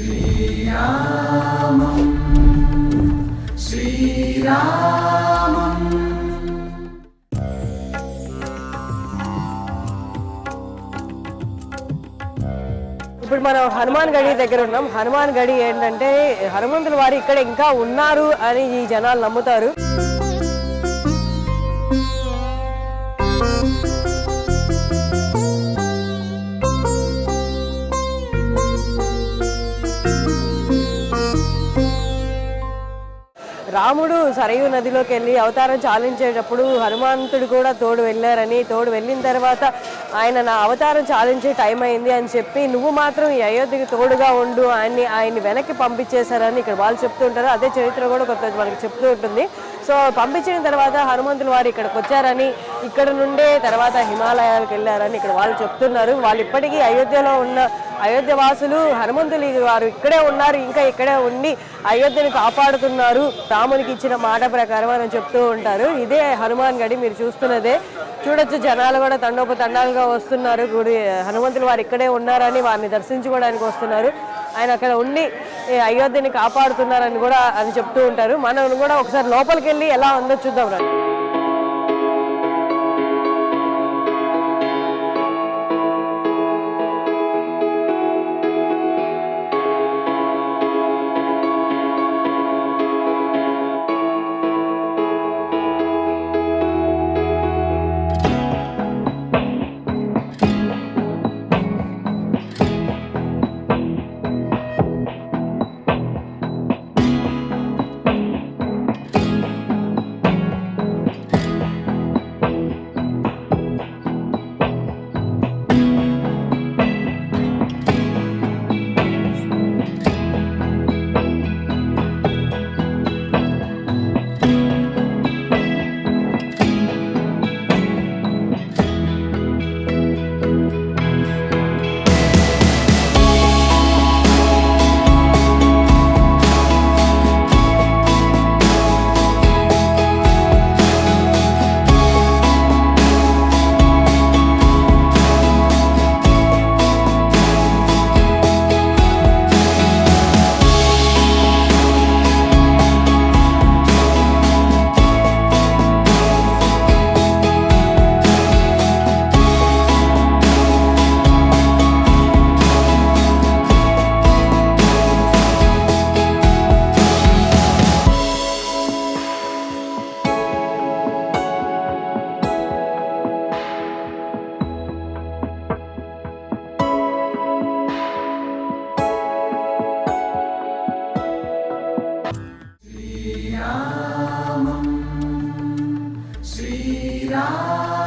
శ్రీరామం శ్రీరామం. ఇప్పుడు మనం హనుమాన్ గడి దగ్గర ఉన్నాం. హనుమాన్ గడి ఏంటంటే హనుమంతుల వారు ఇక్కడ ఇంకా ఉన్నారు అని ఈ జనాలు నమ్ముతారు. రాముడు సరయూ నదిలోకి వెళ్ళి అవతారం చాలించేటప్పుడు హనుమంతుడు కూడా తోడు వెళ్ళారని, తోడు వెళ్ళిన తర్వాత ఆయన నా అవతారం చాలించే టైం అయింది అని చెప్పి నువ్వు మాత్రం ఈ అయోధ్యకి తోడుగా ఉండు ఆయన్ని వెనక్కి పంపించేశారని ఇక్కడ వాళ్ళు చెప్తూ ఉంటారు. అదే చరిత్ర కూడా కొంత మనకి చెప్తూ ఉంటుంది. సో పంపించిన తర్వాత హనుమంతులు వారు ఇక్కడికి వచ్చారని, ఇక్కడ నుండే తర్వాత హిమాలయాలకు వెళ్ళారని ఇక్కడ వాళ్ళు చెప్తున్నారు. వాళ్ళు ఇప్పటికీ అయోధ్యలో ఉన్న అయోధ్య వాసులు హనుమంతులు వారు ఇక్కడే ఉన్నారు, ఇంకా ఇక్కడే ఉండి అయోధ్యని కాపాడుతున్నారు రామునికి ఇచ్చిన మాట ప్రకారం అని చెప్తూ ఉంటారు. ఇదే హనుమాన్ గడి మీరు చూస్తున్నదే. చూడొచ్చు జనాలు కూడా తండోపతండాలుగా వస్తున్నారు. గుడి హనుమంతులు వారు ఇక్కడే ఉన్నారని వారిని దర్శించుకోవడానికి వస్తున్నారు. ఆయన అక్కడ ఉండి అయోధ్యని కాపాడుతున్నారని కూడా అని చెప్తూ ఉంటారు. మనం కూడా ఒకసారి లోపలికి వెళ్ళి ఎలా ఉందో చూద్దాం రండి. శ్రీరామం శ్రీరామం.